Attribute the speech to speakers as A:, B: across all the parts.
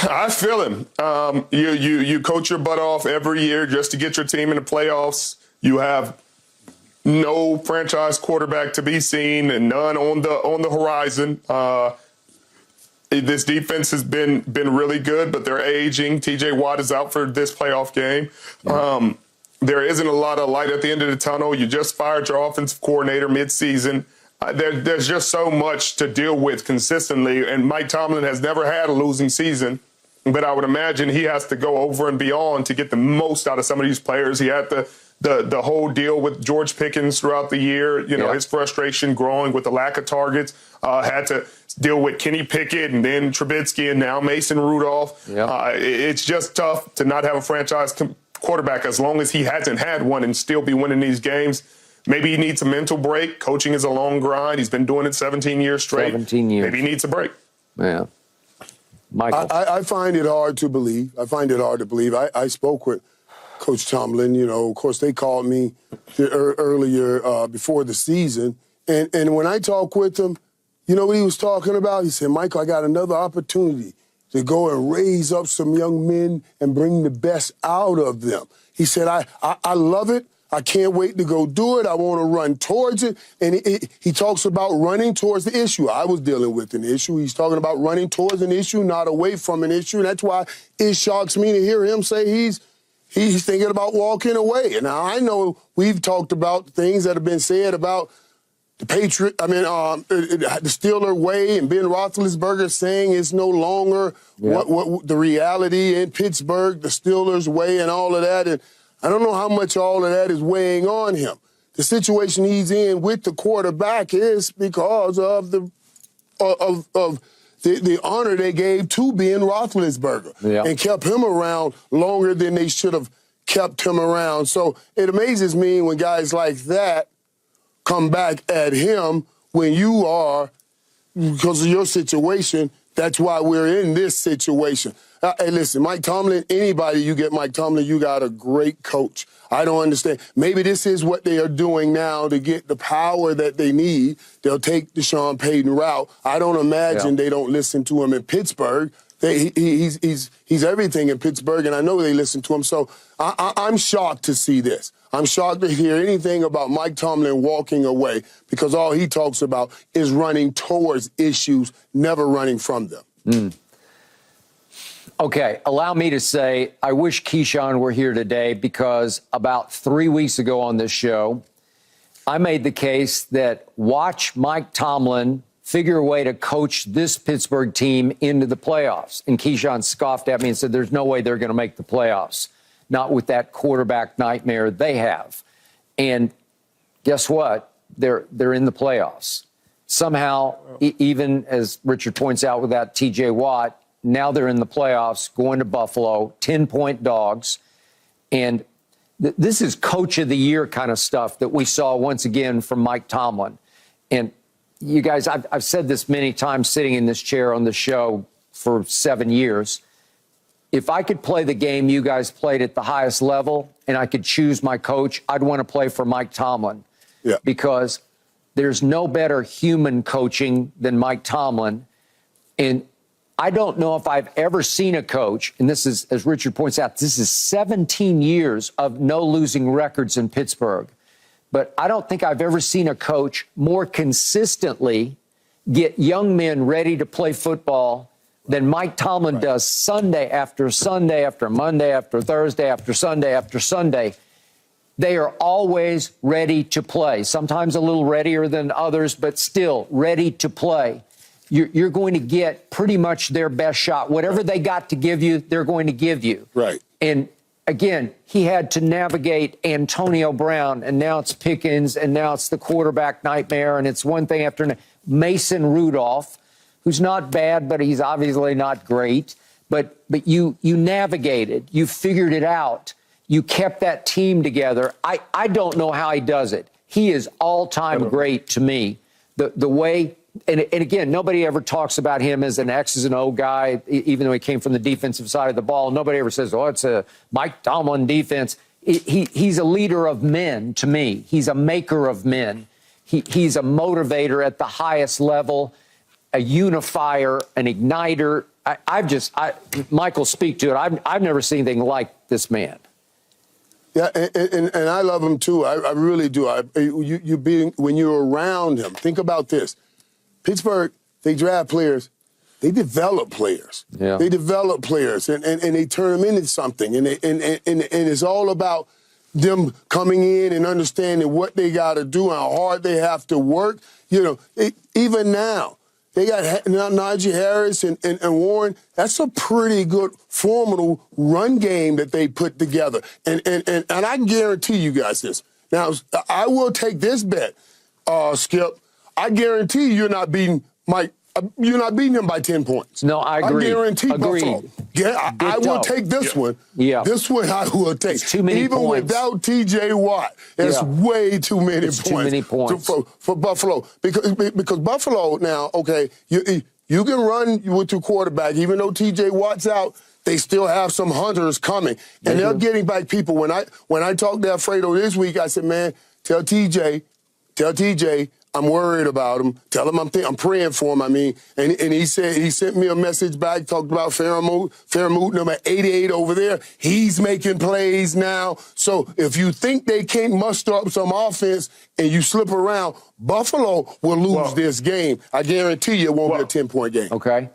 A: I feel him. You coach your butt off every year just to get your team in the playoffs. You have no franchise quarterback to be seen and none on the horizon. This defense has been really good, but they're aging. T.J. Watt is out for this playoff game. Yeah. There isn't a lot of light at the end of the tunnel. You just fired your offensive coordinator midseason. There's just so much to deal with consistently, and Mike Tomlin has never had a losing season, but I would imagine he has to go over and beyond to get the most out of some of these players. He had the whole deal with George Pickens throughout the year, his frustration growing with the lack of targets, had to deal with Kenny Pickett and then Trubisky and now Mason Rudolph. Yep. It's just tough to not have a franchise quarterback as long as he hasn't had one and still be winning these games. Maybe he needs a mental break. Coaching is a long grind. He's been doing it 17 years straight.
B: 17 years.
A: Maybe he needs a break.
B: Yeah. Michael.
C: I find it hard to believe. I spoke with Coach Tomlin. Of course, they called me earlier before the season. And when I talked with him, you know what he was talking about? He said, Michael, I got another opportunity to go and raise up some young men and bring the best out of them. He said, I love it. I can't wait to go do it. I want to run towards it. And he talks about running towards the issue. I was dealing with an issue. He's talking about running towards an issue, not away from an issue. And that's why it shocks me to hear him say he's thinking about walking away. And now I know we've talked about things that have been said about the the Steeler way, and Ben Roethlisberger saying it's no longer what the reality in Pittsburgh, the Steelers way and all of that. And I don't know how much all of that is weighing on him. The situation he's in with the quarterback is because of the honor they gave to Ben Roethlisberger and kept him around longer than they should have kept him around. So it amazes me when guys like that come back at him when you are, because of your situation, that's why we're in this situation. Hey, listen, Mike Tomlin, anybody you get Mike Tomlin, you got a great coach. I don't understand. Maybe this is what they are doing now to get the power that they need. They'll take the Sean Payton route. I don't imagine they don't listen to him in Pittsburgh. He's everything in Pittsburgh, and I know they listen to him. So I'm shocked to see this. I'm shocked to hear anything about Mike Tomlin walking away because all he talks about is running towards issues, never running from them.
B: Mm. Okay, allow me to say I wish Keyshawn were here today because about 3 weeks ago on this show, I made the case that watch Mike Tomlin figure a way to coach this Pittsburgh team into the playoffs. And Keyshawn scoffed at me and said, there's no way they're going to make the playoffs, not with that quarterback nightmare they have. And guess what? They're in the playoffs. Somehow, even as Richard points out with that T.J. Watt, now they're in the playoffs, going to Buffalo, 10-point dogs. And this is coach of the year kind of stuff that we saw once again from Mike Tomlin. And you guys, I've said this many times sitting in this chair on the show for 7 years. If I could play the game you guys played at the highest level and I could choose my coach, I'd want to play for Mike Tomlin. Yeah. Because there's no better human coaching than Mike Tomlin. And I don't know if I've ever seen a coach, and this is, as Richard points out, this is 17 years of no losing records in Pittsburgh. But I don't think I've ever seen a coach more consistently get young men ready to play football than Mike Tomlin does Sunday after Sunday after Monday after Thursday after Sunday after Sunday. They are always ready to play, sometimes a little readier than others, but still ready to play. You're going to get pretty much their best shot. Whatever they got to give you, they're going to give you. Right. And again, he had to navigate Antonio Brown, and now it's Pickens, and now it's the quarterback nightmare, and it's one thing after another. Mason Rudolph, who's not bad, but he's obviously not great. But you navigated. You figured it out. You kept that team together. I don't know how he does it. He is all-time great to me. The way... And again, nobody ever talks about him as an X's and O guy, even though he came from the defensive side of the ball. Nobody ever says, oh, it's a Mike Tomlin defense. He's a leader of men to me. He's a maker of men. He's a motivator at the highest level. a unifier, an igniter. Michael, speak to it. I've never seen anything like this man.
C: Yeah, and I love him too. I really do. When you're around him, think about this. Pittsburgh, they draft players. They develop players.
B: Yeah.
C: They develop players, and they turn them into something. And it's all about them coming in and understanding what they got to do, how hard they have to work. Even now, they got Najee Harris and Warren. That's a pretty good, formidable run game that they put together. And I can guarantee you guys this. Now, I will take this bet, Skip. I guarantee you're not beating Mike. You're not beating him by 10 points.
B: No, I agree.
C: I guarantee
B: Agreed.
C: Buffalo. Yeah, I will take this one.
B: Yeah.
C: This one I will take.
B: It's too many
C: Even
B: points.
C: without T.J. Watt, it's way too many
B: It's
C: points.
B: too many points.
C: For Buffalo. Because Buffalo now, okay, you can run with your quarterback. Even though T.J. Watt's out, they still have some hunters coming. And they're getting back people. When I talked to Alfredo this week, I said, man, tell TJ, I'm worried about him. Tell him I'm praying for him. And he said he sent me a message back, talked about Fairmouth, number 88 over there. He's making plays now. So if you think they can't muster up some offense and you slip around, Buffalo will lose this game. I guarantee you it won't be a 10-point game.
B: Okay.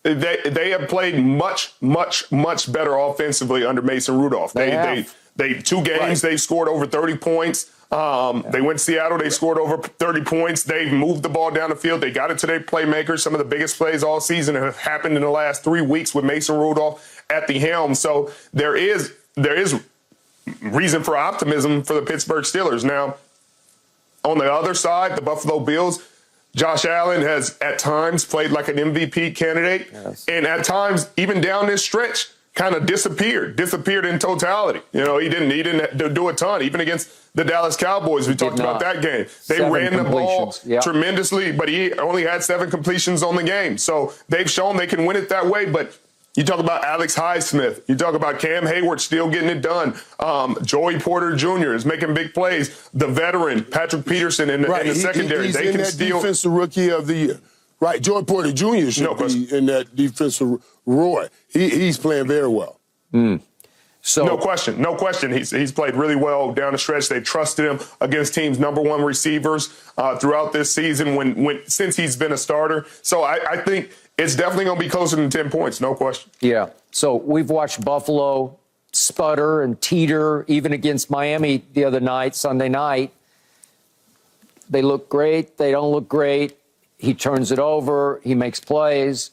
A: They have played much, much, much better offensively under Mason Rudolph. They 2 games, they've scored over 30 points. They went to Seattle. They scored over 30 points. They moved the ball down the field. They got it to their playmakers. Some of the biggest plays all season have happened in the last 3 weeks with Mason Rudolph at the helm. So there is reason for optimism for the Pittsburgh Steelers. Now, on the other side, the Buffalo Bills, Josh Allen has at times played like an MVP candidate. Yes. And at times, even down this stretch, kind of disappeared in totality. He didn't do a ton, even against the Dallas Cowboys. We talked about that game. They ran the ball tremendously, but he only had 7 completions on the game. So they've shown they can win it that way. But you talk about Alex Highsmith. You talk about Cam Hayward still getting it done. Joey Porter Jr. is making big plays. The veteran, Patrick Peterson in the secondary.
C: He's in that defensive rookie of the year. Right, Joey Porter Jr. should be in that defensive Roy. He's playing very well.
A: So no question. He's played really well down the stretch. They trusted him against teams' #1 receivers throughout this season since he's been a starter. So I think it's definitely going to be closer than 10 points, no question.
B: Yeah. So we've watched Buffalo sputter and teeter even against Miami the other night, Sunday night. They look great. They don't look great. He turns it over. He makes plays.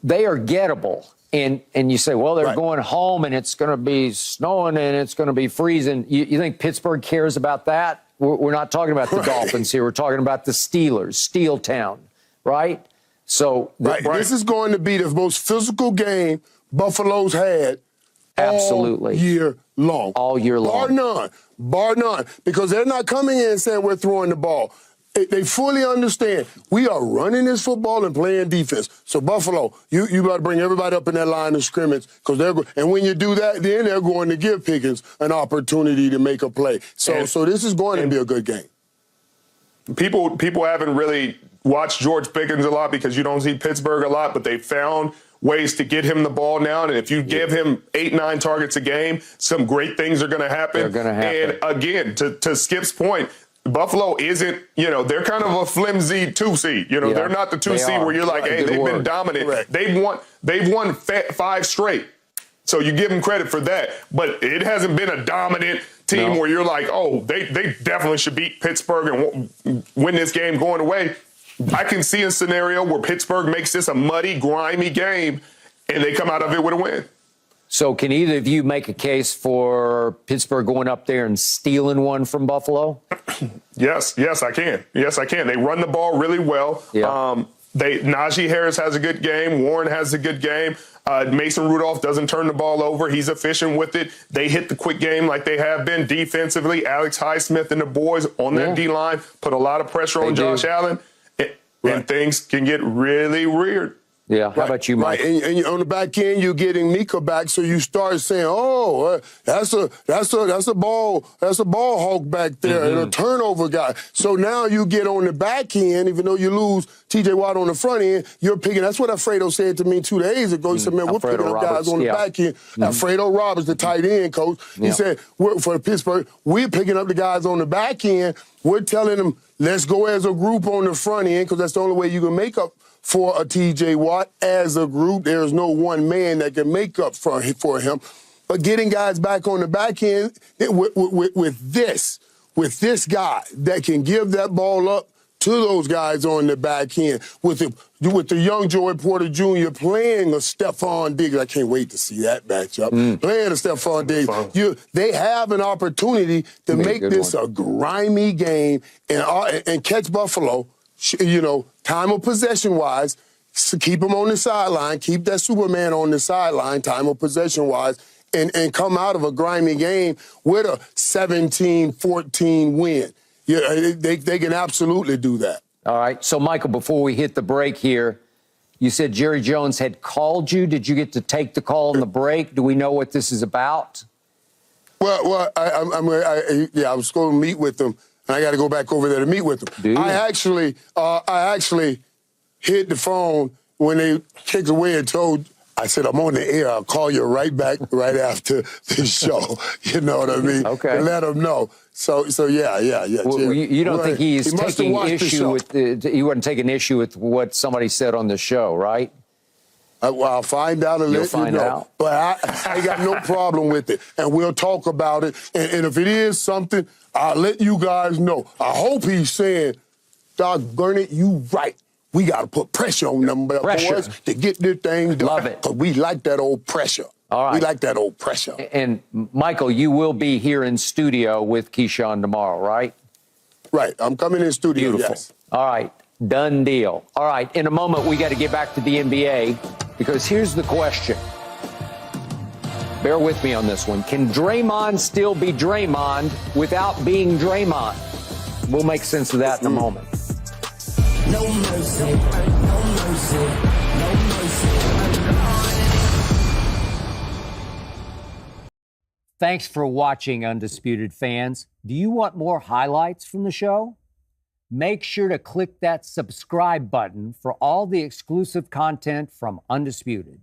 B: They are gettable. And you say, well, they're going home and it's going to be snowing and it's going to be freezing. You think Pittsburgh cares about that? We're not talking about the Dolphins here. We're talking about the Steelers, Steel Town, right? So
C: this is going to be the most physical game Buffalo's had all year long.
B: All year long.
C: Bar none. Because they're not coming in and saying we're throwing the ball. They fully understand we are running this football and playing defense. So Buffalo, you got to bring everybody up in that line of scrimmage and when you do that, then they're going to give Pickens an opportunity to make a play. So this is going to be a good game.
A: People haven't really watched George Pickens a lot because you don't see Pittsburgh a lot, but they found ways to get him the ball now. And if you give him 8-9 targets a game, some great things are going to happen.
B: They're going to happen.
A: And again, to Skip's point, Buffalo isn't, they're kind of a flimsy 2 seed. They're not the 2 seed where you're like, hey, they've been dominant. Correct. They've won 5 straight. So you give them credit for that. But it hasn't been a dominant team where you're like, oh, they definitely should beat Pittsburgh and win this game going away. I can see a scenario where Pittsburgh makes this a muddy, grimy game and they come out of it with a win.
B: So can either of you make a case for Pittsburgh going up there and stealing one from Buffalo?
A: Yes, I can. They run the ball really well.
B: Yeah.
A: Najee Harris has a good game. Warren has a good game. Mason Rudolph doesn't turn the ball over. He's efficient with it. They hit the quick game like they have been defensively. Alex Highsmith and the boys on that D-line put a lot of pressure on Josh Allen, and things can get really weird.
B: Yeah. How about you, Mike?
C: Right. And on the back end, you're getting Mika back, so you start saying, "Oh, that's a ball hawk back there, and a turnover guy." So now you get on the back end, even though you lose T.J. Watt on the front end, you're picking. That's what Alfredo said to me 2 days ago. He said, "Man, we're picking up guys on the back end." Alfredo Roberts, the tight end coach, he said, "For Pittsburgh, we're picking up the guys on the back end. We're telling them, let's go as a group on the front end, because that's the only way you can make up for a T.J. Watt as a group. There's no one man that can make up for him. But getting guys back on the back end with this guy that can give that ball up to those guys on the back end, with the young Joey Porter Jr. playing a Stephon Diggs. I can't wait to see that matchup. Playing a Stephon Diggs. They have an opportunity to make this a grimy game and catch Buffalo. Time of possession-wise, keep him on the sideline, keep that Superman on the sideline, time of possession-wise, and come out of a grimy game with a 17-14 win. Yeah, they can absolutely do that.
B: All right. So, Michael, before we hit the break here, you said Jerry Jones had called you. Did you get to take the call on the break? Do we know what this is about?
C: Well, I was going to meet with them. And I got to go back over there to meet with them. I actually hit the phone when they kicked away and I said, I'm on the air. I'll call you right back right after the show. You know what I mean? Okay. And let them know. So yeah.
B: Well, you don't think he's taking issue with he wasn't taking issue with what somebody said on the show, right?
C: I'll find out and let you know. But I got no problem with it. And we'll talk about it. And if it is something, I'll let you guys know. I hope he's saying, doggone it, you right. We got to put pressure on them boys to get this thing done.
B: Love it.
C: Because we like that old pressure.
B: All right.
C: We like that old pressure.
B: And, Michael, you will be here in studio with Keyshawn tomorrow, right?
C: Right. I'm coming in studio,
B: Beautiful.
C: Yes.
B: All right. Done deal. All right. In a moment, we got to get back to the NBA, because here's the question. Bear with me on this one. Can Draymond still be Draymond without being Draymond? We'll make sense of that in a moment.
D: No mercy, no mercy, no mercy.
B: Thanks for watching, Undisputed fans. Do you want more highlights from the show? Make sure to click that subscribe button for all the exclusive content from Undisputed.